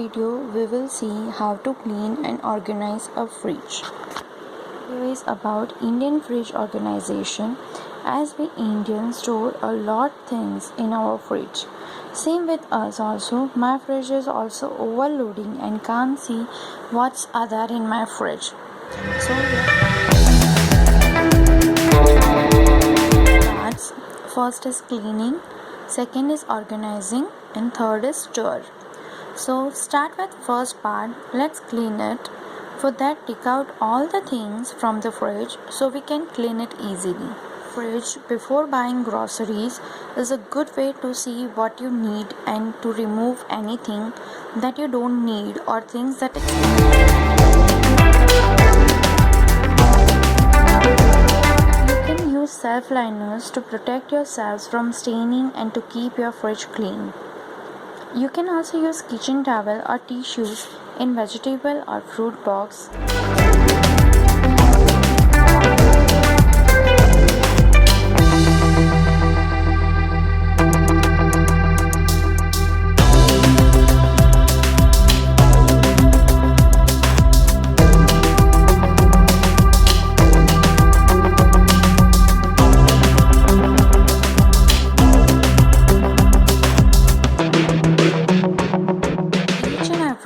video, we will see how to clean and organize a fridge. Video is about Indian fridge organization, as we Indians store a lot things in our fridge. Same with us also. My fridge is also overloading and can't see what's other in my fridge. So parts. First is cleaning, second is organizing, and third is store. So start with first part. Let's clean it. For that, take out all the things from the fridge so we can clean it easily. Fridge before buying groceries is a good way to see what you need and to remove anything that you don't need or things that you can use self liners to protect yourselves from staining and to keep your fridge clean. You can also use kitchen towel or tissues in vegetable or fruit box.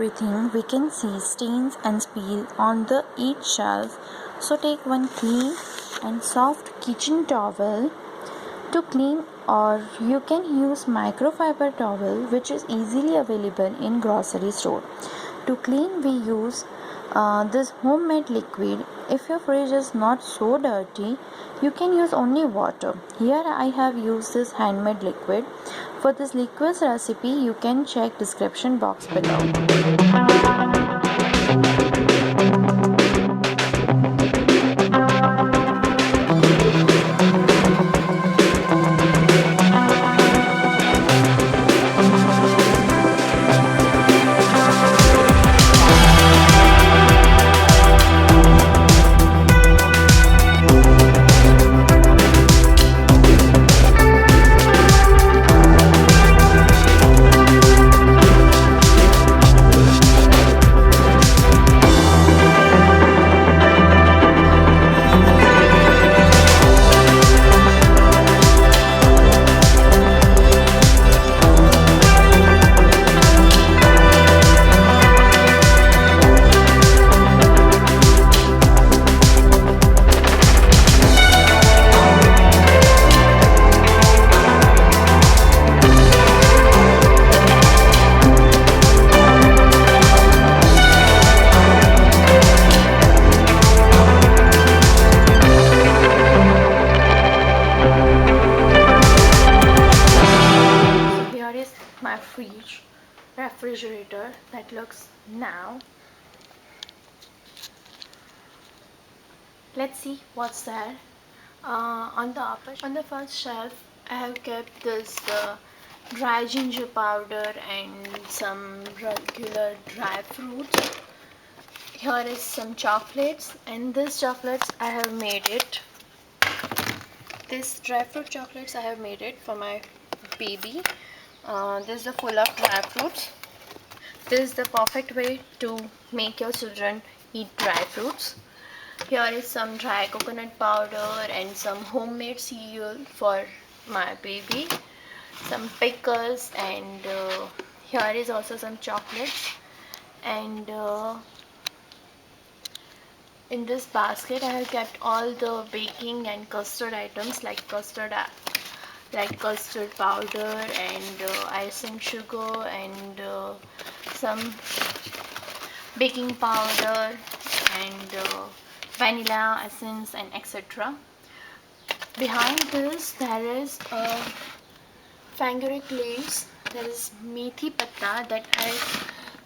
Everything we can see stains and spill on the each shelf, so take one clean and soft kitchen towel to clean, or you can use microfiber towel which is easily available in grocery store. To clean we use this homemade liquid. If your fridge is not so dirty, you can use only water. Here I have used this handmade liquid. For this liquid recipe, you can check description box below. My refrigerator that looks now. Let's see what's there. On the first shelf I have kept this dry ginger powder and some regular dry fruits. Here is some chocolates, and these chocolates I have made it. This dry fruit chocolates I have made it for my baby. This is full of dry fruits. This is the perfect way to make your children eat dry fruits. Here is some dry coconut powder and some homemade cereal for my baby. Some pickles, and here is also some chocolates. And in this basket I have kept all the baking and custard items like custard powder and icing sugar and some baking powder and vanilla essence and etc. Behind this there is fenugreek leaves. There is methi patta that I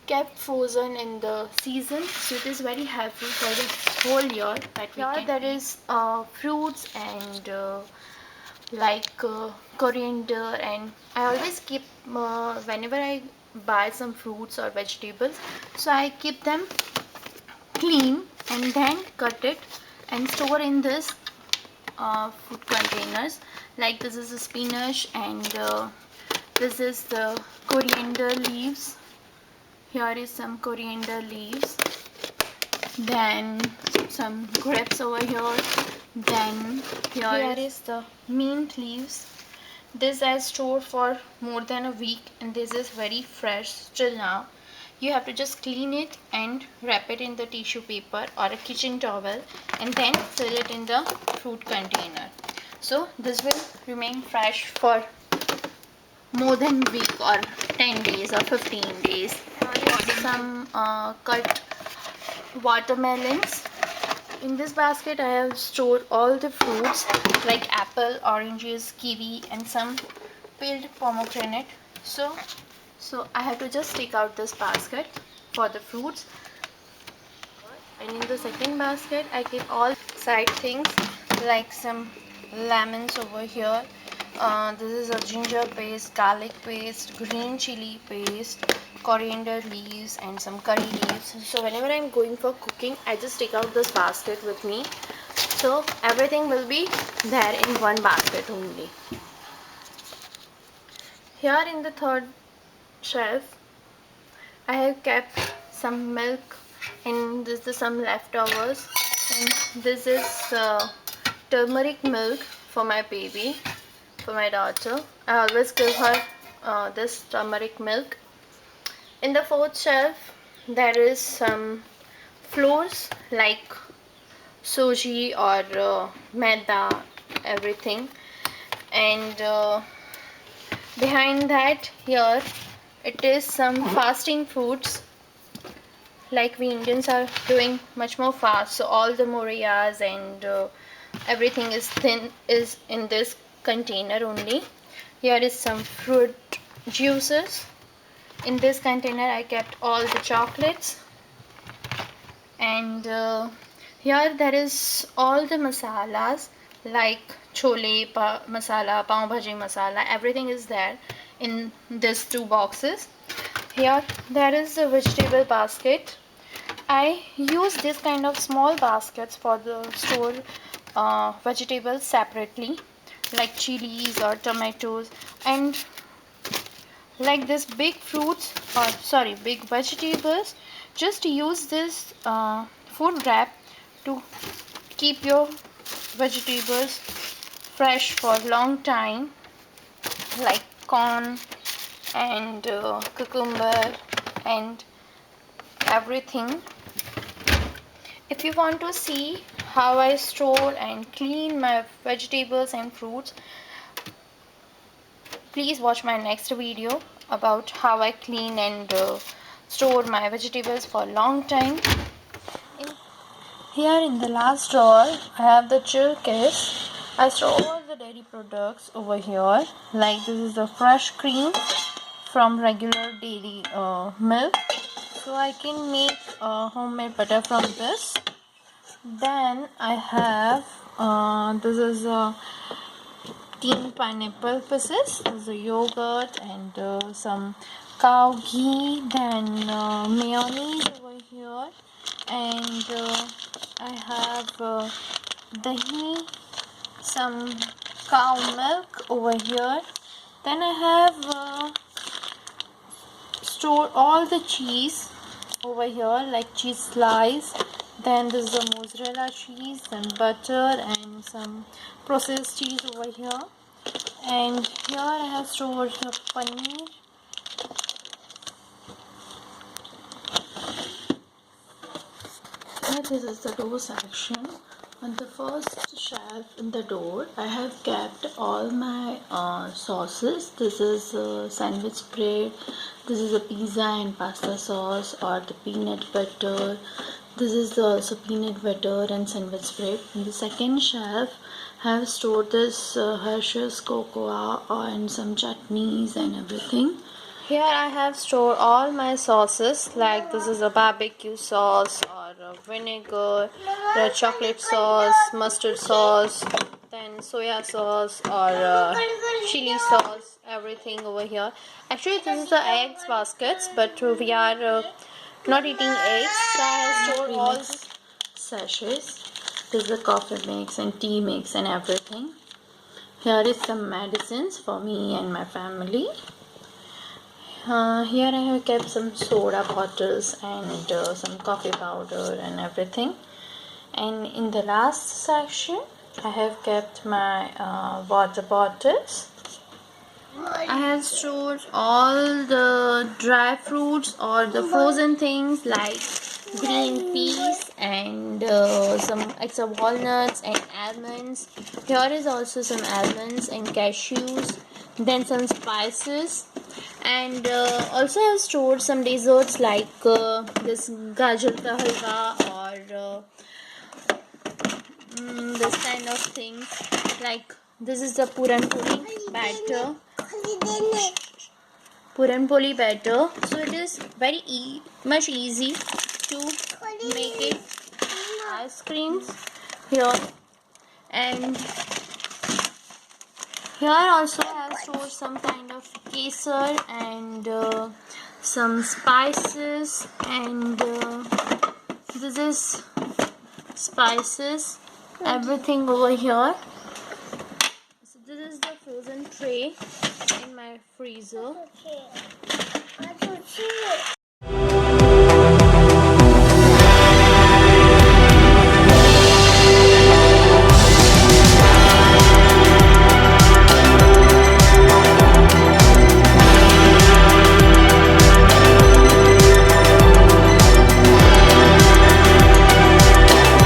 kept frozen in the season, so it is very helpful for the whole year that we can. There is fruits and coriander, and I always keep whenever I buy some fruits or vegetables, so I keep them clean and then cut it and store in this food containers. Like this is the spinach, and this is the coriander leaves. Here is some coriander leaves, then some grapes over here, then here is the mint leaves. This I stored for more than a week and this is very fresh still now. You have to just clean it and wrap it in the tissue paper or a kitchen towel and then fill it in the fruit container. So this will remain fresh for more than a week or 10 days or 15 days. Some cut watermelons. In this basket I have stored all the fruits like apple, oranges, kiwi and some peeled pomegranate. So I have to just take out this basket for the fruits. And in the second basket I keep all side things like some lemons over here. This is a ginger paste, garlic paste, green chili paste, coriander leaves and some curry leaves. So whenever I'm going for cooking I just take out this basket with me. So everything will be there in one basket only. Here in the third shelf I have kept some milk and this is some leftovers and this is turmeric milk for my baby, for my daughter. I always give her this turmeric milk. In the fourth shelf there is some flours like soji or maida, everything, and behind that here it is some fasting foods like we Indians are doing much more fast, so all the moriyas and everything is in this container only. Here is some fruit juices. In this container I kept all the chocolates, and here there is all the masalas like chole masala, pav bhaji masala, everything is there in these two boxes. Here there is a vegetable basket. I use this kind of small baskets for the store vegetables separately like chilies or tomatoes, and like this big fruits or sorry big vegetables, just use this food wrap to keep your vegetables fresh for a long time, like corn and cucumber and everything. If you want to see how I store and clean my vegetables and fruits, please watch my next video about how I clean and store my vegetables for a long time. Here in the last drawer I have the chill case. I store all the dairy products over here, like this is the fresh cream from regular dairy milk, so I can make homemade butter from this. Then I have this is tin pineapple pieces, this is a yogurt and some cow ghee, then mayonnaise over here, and I have dahi, some cow milk over here. Then I have stored all the cheese over here like cheese slice. Then this is the mozzarella cheese, then butter and some processed cheese over here. And here I have stored the paneer. Here this is the door section. On the first shelf in the door I have kept all my sauces. This is sandwich bread, this is a pizza and pasta sauce or the peanut butter. This is also peanut butter and sandwich bread. In the second shelf I have stored this Hershey's cocoa and some chutneys and everything. Here I have stored all my sauces, like this is a barbecue sauce or a vinegar, red chocolate sauce, mustard sauce, then soya sauce or chili sauce, everything over here. Actually this is the eggs baskets, but we are not eating eggs, so I have stored all the sachets. This is the coffee mix and tea mix and everything. Here is some medicines for me and my family. Here I have kept some soda bottles and some coffee powder and everything. And in the last section, I have kept my water bottles. I have stored all the dry fruits or the frozen things like green peas and some extra walnuts and almonds. Here is also some almonds and cashews, then some spices, and also I have stored some desserts like this gajar ka halwa or this kind of things, like this is the puran poli batter. So it is very much easy to make it ice creams here. And here also I have stored some kind of kesar and some spices, and this is spices, everything over here. So this is the frozen tray in my freezer.